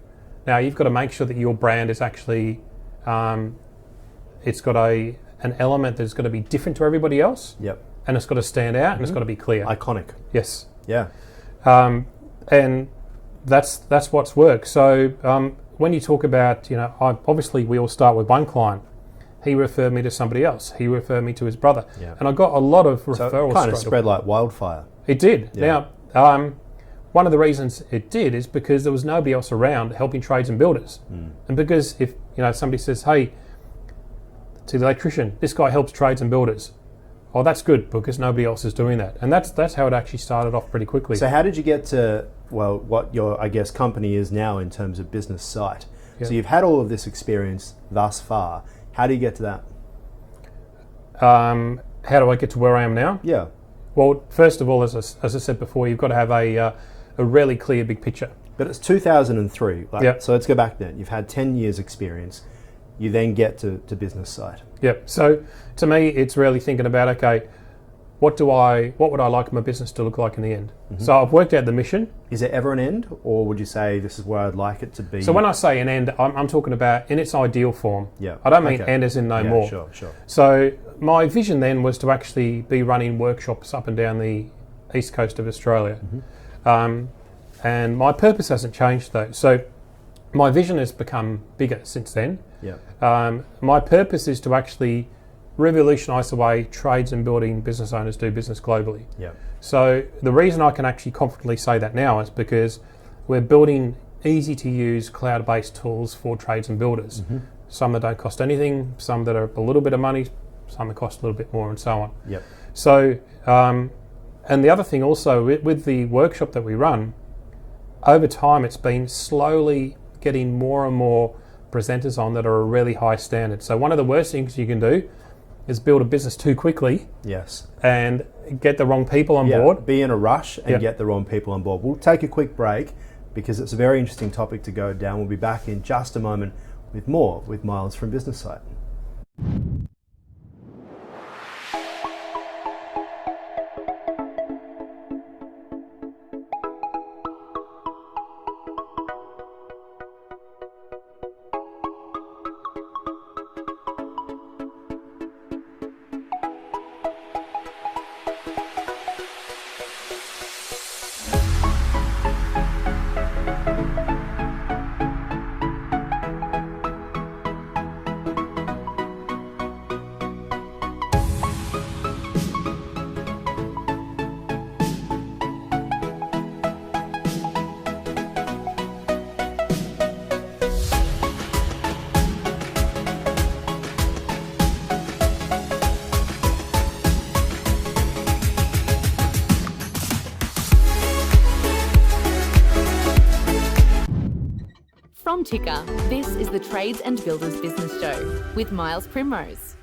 Now, you've got to make sure that your brand is actually, it's got an element that's got to be different to everybody else. Yep. And it's got to stand out and it's got to be clear. Iconic. Yes. Yeah. And that's what's worked. So when you talk about, obviously we all start with one client. He referred me to somebody else. He referred me to his brother. Yeah. And I got a lot of referrals. So it kind of spread like wildfire. It did. Yeah. Now, one of the reasons it did is because there was nobody else around helping trades and builders. And because if somebody says, hey, to the electrician, this guy helps trades and builders. Oh, that's good because nobody else is doing that. And that's how it actually started off pretty quickly. So how did you get to, what your, company is now in terms of BusinessSight? Yeah. So you've had all of this experience thus far. How do you get to that? How do I get to where I am now? Yeah. Well, first of all, as I said before, you've got to have a really clear big picture. But it's 2003. Yeah. So let's go back then. You've had 10 years experience. You then get to BusinessSight. Yep. So to me, it's really thinking about, okay, what would I like my business to look like in the end? So I've worked out the mission. Is there ever an end, or would you say this is where I'd like it to be? So when I say an end, I'm talking about in its ideal form. Yeah. I don't mean end as in no more. Sure. So my vision then was to actually be running workshops up and down the east coast of Australia. And my purpose hasn't changed though. So my vision has become bigger since then. Yeah. My purpose is to actually revolutionise the way trades and building business owners do business globally. Yeah. So the reason I can actually confidently say that now is because we're building easy to use cloud-based tools for trades and builders. Some that don't cost anything, some that are a little bit of money, some that cost a little bit more, and so on. Yep. So, and the other thing also with the workshop that we run, over time it's been slowly getting more and more presenters on that are a really high standard. So one of the worst things you can do is build a business too quickly. Yes. And get the wrong people on board. Be in a rush and get the wrong people on board. We'll take a quick break because it's a very interesting topic to go down. We'll be back in just a moment with more with Miles from BusinessSight. From Ticker, this is the Trades and Builders Business Show with Miles Primrose.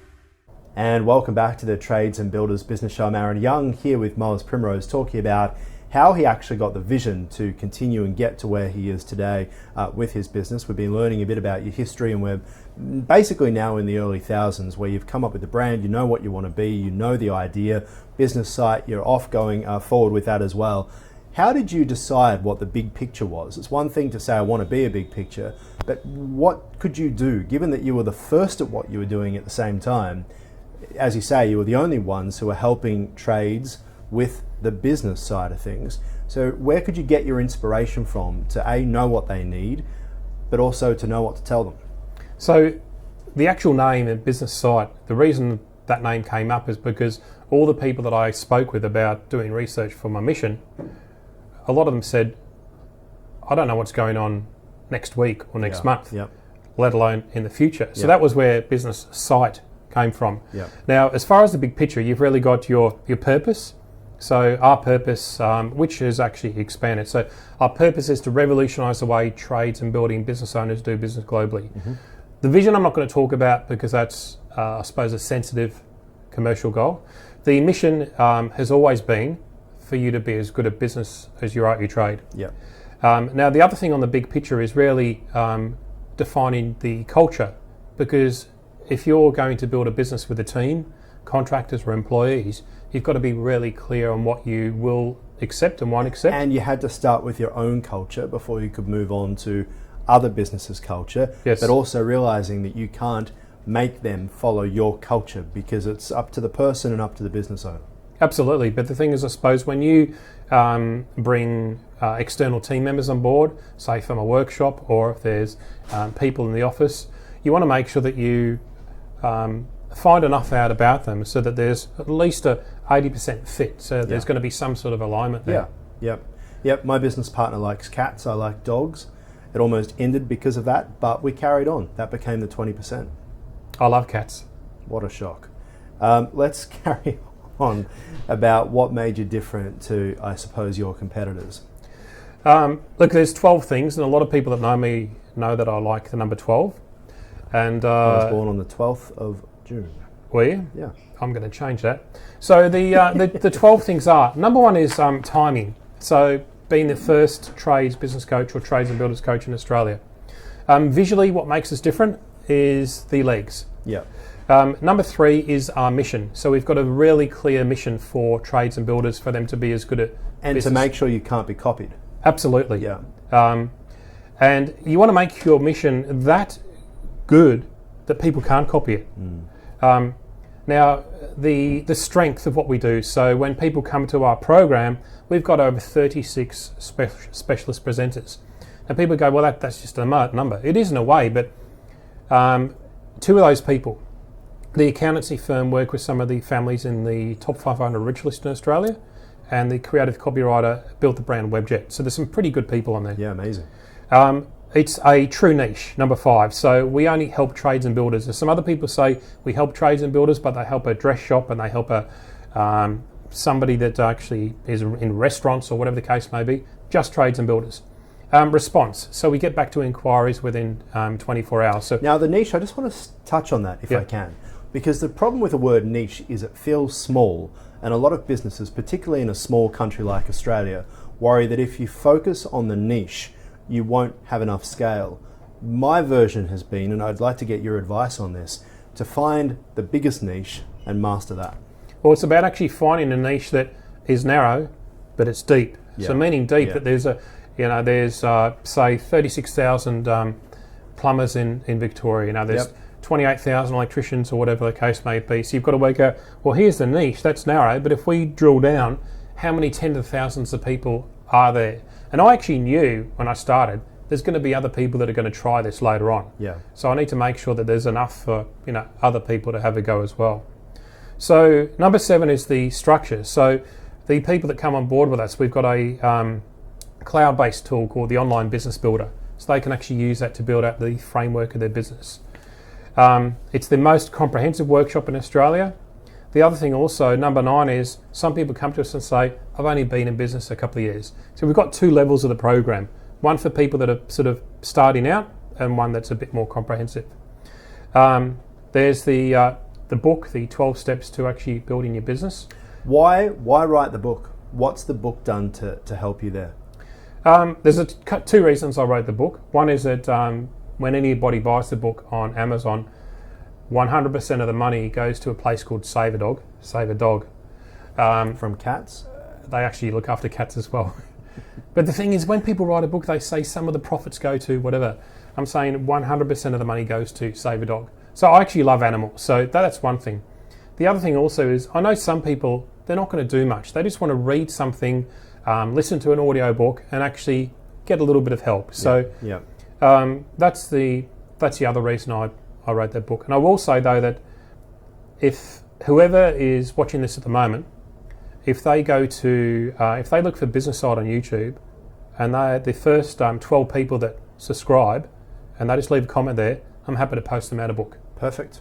And welcome back to the Trades and Builders Business Show. I'm Aaron Young here with Miles Primrose talking about how he actually got the vision to continue and get to where he is today with his business. We've been learning a bit about your history, and we're basically now in the early thousands where you've come up with the brand, you know what you want to be, you know the idea, BusinessSight, you're off going forward with that as well. How did you decide what the big picture was? It's one thing to say, I want to be a big picture, but what could you do, given that you were the first at what you were doing at the same time? As you say, you were the only ones who were helping trades with the business side of things. So where could you get your inspiration from to A, know what they need, but also to know what to tell them? So the actual name of BusinessSight, the reason that name came up is because all the people that I spoke with about doing research for my mission, a lot of them said, I don't know what's going on next week or next month, let alone in the future. So that was where BusinessSight came from. Now, as far as the big picture, you've really got your purpose. So our purpose, which has actually expanded. So our purpose is to revolutionise the way trades and building business owners do business globally. The vision I'm not going to talk about because that's, I suppose, a sensitive commercial goal. The mission has always been for you to be as good at business as you are at your trade. Now, the other thing on the big picture is really defining the culture because if you're going to build a business with a team, contractors or employees, you've got to be really clear on what you will accept and won't accept. And you had to start with your own culture before you could move on to other businesses' culture. Yes. But also realizing that you can't make them follow your culture, because it's up to the person and up to the business owner. Absolutely, but the thing is, I suppose, when you bring external team members on board, say from a workshop, or if there's people in the office, you want to make sure that you find enough out about them so that there's at least a 80% fit. So there's going to be some sort of alignment there. Yep. My business partner likes cats. I like dogs. It almost ended because of that, but we carried on. That became the 20%. I love cats. What a shock. Let's carry on about what made you different to, I suppose, your competitors. Look, there's 12 things, and a lot of people that know me know that I like the number 12. And I was born on the 12th of June. Were you? Yeah. I'm going to change that. So the 12 things are, number one is timing. So being the first trades business coach or trades and builders coach in Australia. Visually, what makes us different is the legs. Yeah. Number three is our mission. So we've got a really clear mission for trades and builders for them to be as good at And business. to make sure you can't be copied. Absolutely. Yeah. And you want to make your mission that good that people can't copy it. Now, the strength of what we do, so when people come to our program, we've got over 36 specialist presenters. And people go, well, that's just a number. It is in a way, but two of those people, the accountancy firm, work with some of the families in the top 500 rich list in Australia, and the creative copywriter built the brand Webjet. So there's some pretty good people on there. Yeah, amazing. It's a true niche, number 5. So we only help trades and builders. There's some other people say we help trades and builders, but they help a dress shop and they help somebody that actually is in restaurants or whatever the case may be. Just trades and builders. Response. So we get back to inquiries within 24 hours. So now the niche, I just want to touch on that if I can. Because the problem with the word niche is it feels small, and a lot of businesses, particularly in a small country like Australia, worry that if you focus on the niche, you won't have enough scale. My version has been, and I'd like to get your advice on this, to find the biggest niche and master that. Well, it's about actually finding a niche that is narrow, but it's deep. So meaning deep, that there's say 36,000 plumbers in Victoria. There's 28,000 electricians or whatever the case may be. So you've got to work out, well, here's the niche, that's narrow, but if we drill down, how many tens of thousands of people are there? And I actually knew when I started, there's going to be other people that are going to try this later on. Yeah. So I need to make sure that there's enough for other people to have a go as well. So number 7 is the structure. So the people that come on board with us, we've got a cloud-based tool called the Online Business Builder. So they can actually use that to build out the framework of their business. It's the most comprehensive workshop in Australia. The other thing also, number 9, is some people come to us and say, I've only been in business a couple of years. So we've got 2 levels of the program. One for people that are sort of starting out and one that's a bit more comprehensive. There's the book, the 12 steps to actually building your business. Why write the book? What's the book done to help you there? There's 2 reasons I wrote the book. One is that when anybody buys the book on Amazon, 100% of the money goes to a place called Save a Dog. From cats? They actually look after cats as well. But the thing is, when people write a book, they say some of the profits go to whatever. I'm saying 100% of the money goes to Save a Dog. So I actually love animals. So that's one thing. The other thing also is, I know some people, they're not going to do much. They just want to read something, listen to an audio book, and actually get a little bit of help. So that's the other reason I wrote that book. And I will say though that if whoever is watching this at the moment, if they go to if they look for BusinessSight on YouTube, and they're the first 12 people that subscribe, and they just leave a comment there, I'm happy to post them out a book. Perfect.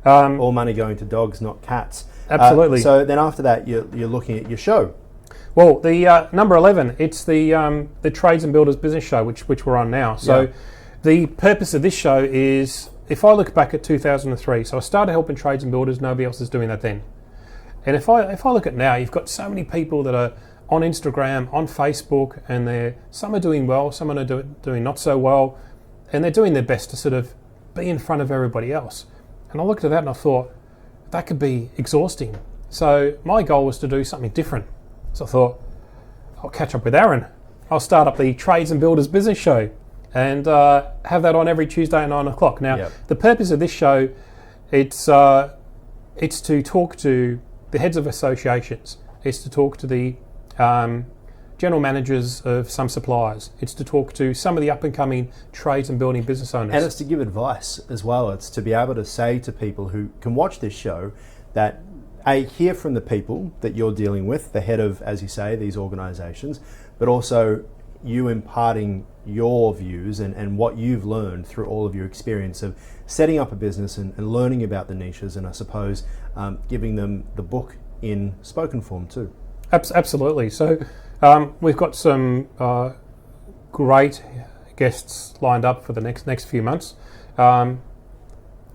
All money going to dogs, not cats. Absolutely. So then after that, you're looking at your show. Well, the number 11, it's the Trades and Builders Business Show, which we're on now. So the purpose of this show is, if I look back at 2003, so I started helping trades and builders, nobody else is doing that then. And if I look at now, you've got so many people that are on Instagram, on Facebook, and some are doing well, some are doing not so well, and they're doing their best to sort of be in front of everybody else. And I looked at that and I thought, that could be exhausting. So my goal was to do something different. So I thought, I'll catch up with Aaron. I'll start up the Trades and Builders Business Show and have that on every Tuesday at 9 o'clock. Now, the purpose of this show, it's to talk to the heads of associations. It's to talk to the general managers of some suppliers. It's to talk to some of the up-and-coming trades and building business owners. And it's to give advice as well. It's to be able to say to people who can watch this show that, hear from the people that you're dealing with, the head of, as you say, these organisations, but also you imparting your views and what you've learned through all of your experience of setting up a business and learning about the niches, and I suppose giving them the book in spoken form too. Absolutely. So we've got some great guests lined up for the next few months.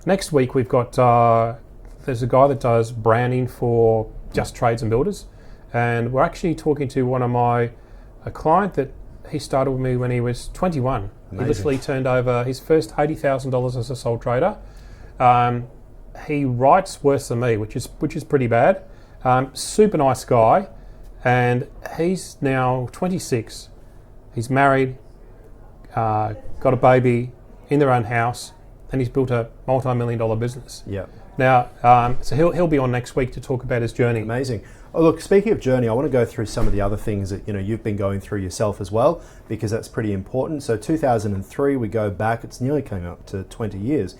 Next week we've got there's a guy that does branding for just trades and builders, and we're actually talking to a client that he started with me when he was 21. Amazing. He literally turned over his first $80,000 as a sole trader. He writes worse than me, which is pretty bad. Super nice guy, and he's now 26. He's married, got a baby, in their own house, and he's built a multi-million-dollar business. Yeah. Now, so he'll be on next week to talk about his journey. Amazing. Oh, look, speaking of journey, I want to go through some of the other things that you've been going through yourself as well, because that's pretty important. So 2003, we go back, it's nearly coming up to 20 years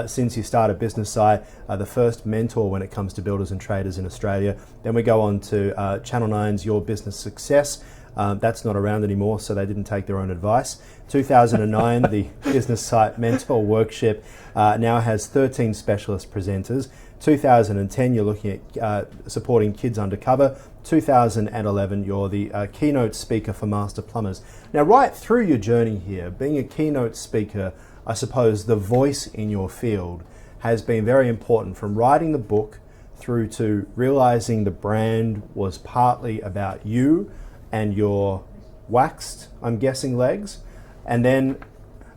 since you started BusinessSight, the first mentor when it comes to builders and traders in Australia. Then we go on to Channel 9's Your Business Success. That's not around anymore, so they didn't take their own advice. 2009, the BusinessSight Mentor Workshop now has 13 specialist presenters. 2010, you're looking at supporting Kids Undercover. 2011, you're the keynote speaker for Master Plumbers. Now, right through your journey here, being a keynote speaker, I suppose the voice in your field has been very important, from writing the book through to realizing the brand was partly about you and your waxed, I'm guessing, legs, and then,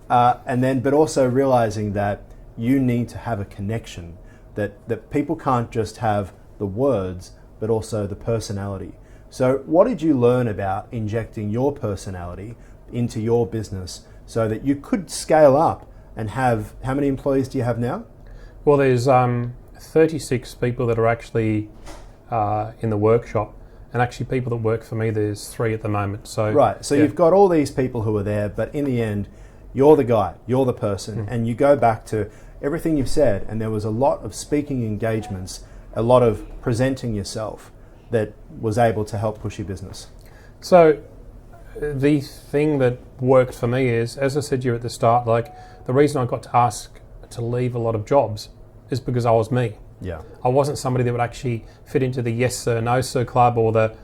but also realizing that you need to have a connection, that people can't just have the words, but also the personality. So what did you learn about injecting your personality into your business so that you could scale up and have, how many employees do you have now? Well, there's 36 people that are actually in the workshop. And actually people that work for me, there's 3 at the moment. So right, so you've got all these people who are there, but in the end, you're the guy, you're the person, and you go back to everything you've said, and there was a lot of speaking engagements, a lot of presenting yourself that was able to help push your business. So the thing that worked for me is, as I said to you at the start, like the reason I got to ask to leave a lot of jobs is because I was me. Yeah. I wasn't somebody that would actually fit into the yes sir, no sir club or the...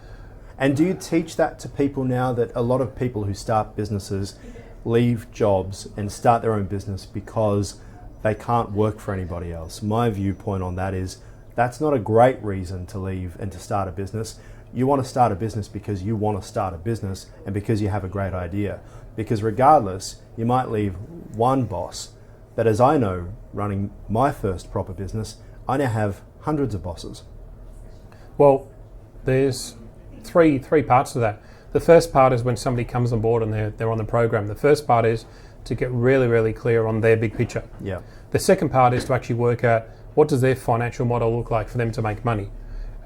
And do you teach that to people now, that a lot of people who start businesses leave jobs and start their own business because they can't work for anybody else? My viewpoint on that is that's not a great reason to leave and to start a business. You want to start a business because you want to start a business and because you have a great idea. Because regardless, you might leave one boss, but as I know, running my first proper business, I now have hundreds of bosses. Well, there's three parts to that. The first part is when somebody comes on board and they're on the program. The first part is to get really, really clear on their big picture. Yeah. The second part is to actually work out what does their financial model look like for them to make money.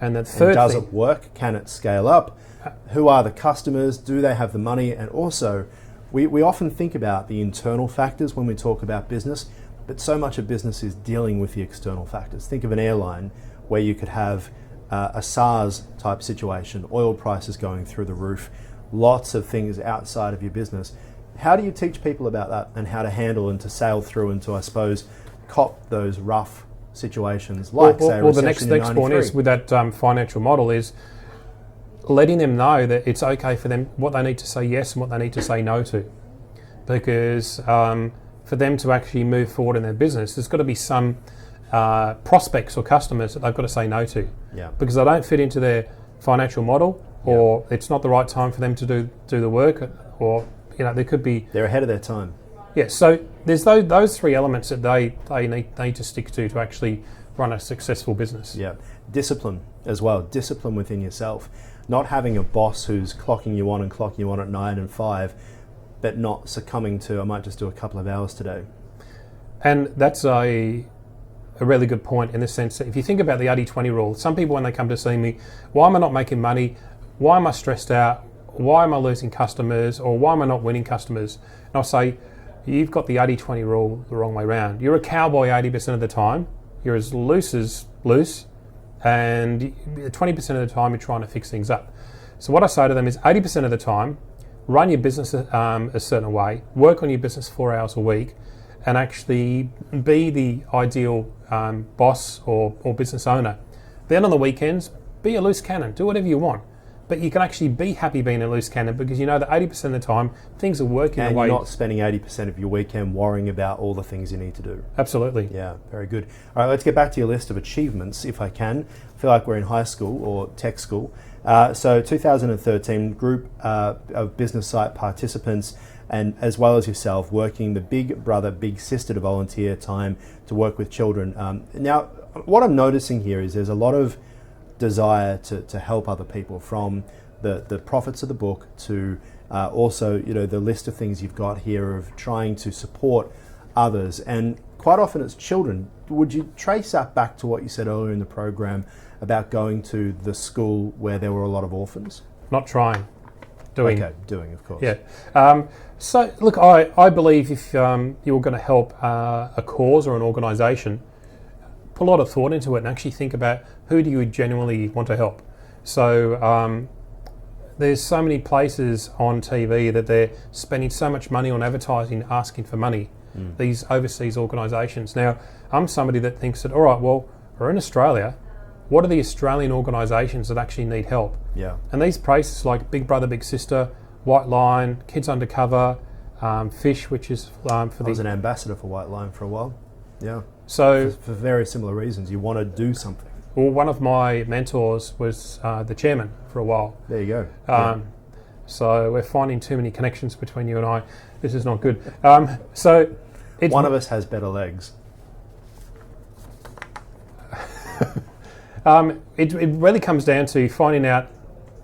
And the third does thing, it work? Can it scale up? Who are the customers? Do they have the money? And also, we often think about the internal factors when we talk about business, but so much of business is dealing with the external factors. Think of an airline where you could have a SARS type situation, oil prices going through the roof, lots of things outside of your business. How do you teach people about that and how to handle and to sail through and to, I suppose, cop those rough situations like, say, a recession the in next point is with that financial model is letting them know that it's okay for them, what they need to say yes and what they need to say no to. Because for them to actually move forward in their business, there's got to be some prospects or customers that they've got to say no to. Yeah. Because they don't fit into their financial model, or it's not the right time for them to do the work, or there could be... They're ahead of their time. Yeah, so there's those three elements that they need to stick to actually run a successful business. Yeah, discipline as well. Discipline within yourself. Not having a boss who's clocking you on and clocking you on at 9 and 5, but not succumbing to, I might just do a couple of hours today. And that's a really good point in the sense that if you think about the 80-20 rule, some people when they come to see me, why am I not making money? Why am I stressed out? Why am I losing customers? Or why am I not winning customers? And I'll say, you've got the 80-20 rule the wrong way around. You're a cowboy 80% of the time. You're as loose, and 20% of the time you're trying to fix things up. So what I say to them is 80% of the time, run your business a certain way, work on your business 4 hours a week, and actually be the ideal boss or business owner. Then on the weekends, be a loose cannon, do whatever you want. But you can actually be happy being a loose cannon because you know that 80% of the time things are working and the way. You're not spending 80% of your weekend worrying about all the things you need to do. Absolutely. Yeah, very good. All right, let's get back to your list of achievements, if I can. I feel like we're in high school or tech school. So 2013, group of BusinessSight participants, and as well as yourself, working the big brother, big sister to volunteer time to work with children. Now, what I'm noticing here is there's a lot of desire to help other people, from the profits of the book to also the list of things you've got here of trying to support others, and quite often it's children. Would you trace that back to what you said earlier in the program about going to the school where there were a lot of orphans? Not trying, doing. Okay, doing, of course. Yeah. So look, I believe if you're going to help a cause or an organisation, put a lot of thought into it and actually think about who do you genuinely want to help. So there's so many places on TV that they're spending so much money on advertising, asking for money, these overseas organisations. Now, I'm somebody that thinks that, all right, well, we're in Australia, what are the Australian organisations that actually need help? Yeah. And these places like Big Brother, Big Sister, White Line, Kids Undercover, Fish, which is I was an ambassador for White Line for a while. Yeah. So for very similar reasons, you want to do something. Well, one of my mentors was the chairman for a while. There you go. So we're finding too many connections between you and I. This is not good. So one of us has better legs. It really comes down to finding out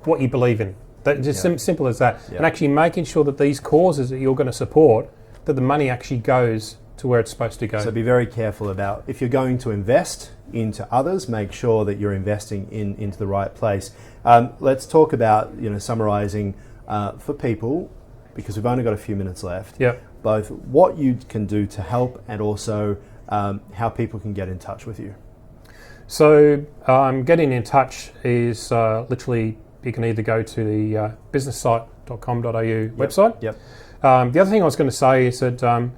what you believe in. Just simple as that. Yeah. And actually making sure that these causes that you're going to support, that the money actually goes to where it's supposed to go. So be very careful about, if you're going to invest into others, make sure that you're investing into the right place. Let's talk about, summarising for people, because we've only got a few minutes left, both what you can do to help and also how people can get in touch with you. So getting in touch is literally, you can either go to the businesssight.com.au website. Yep. The other thing I was going to say is that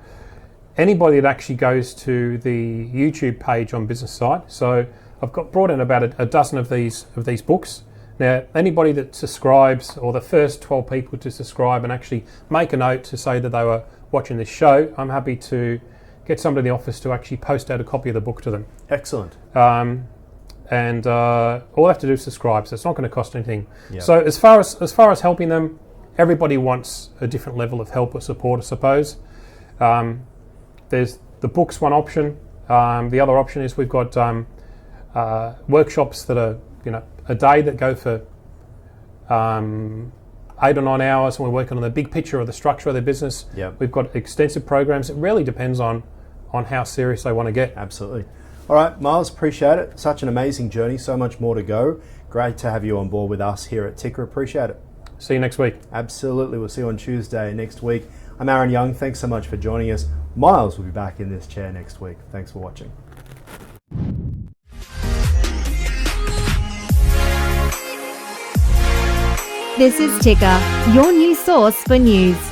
anybody that actually goes to the YouTube page on BusinessSight, so I've brought in about a dozen of these books. Now, anybody that subscribes, or the first 12 people to subscribe and actually make a note to say that they were watching this show, I'm happy to get somebody in the office to actually post out a copy of the book to them. Excellent. And all they have to do is subscribe, so it's not going to cost anything. Yep. So as far as helping them, everybody wants a different level of help or support, I suppose. There's the book's one option. The other option is we've got workshops that are a day that go for 8 or 9 hours, and we're working on the big picture of the structure of their business. Yep. We've got extensive programs. It really depends on how serious they want to get. Absolutely. All right, Miles, appreciate it. Such an amazing journey, so much more to go. Great to have you on board with us here at Ticker. Appreciate it. See you next week. Absolutely. We'll see you on Tuesday next week. I'm Aaron Young. Thanks so much for joining us. Miles will be back in this chair next week. Thanks for watching. This is Ticker, your new source for news.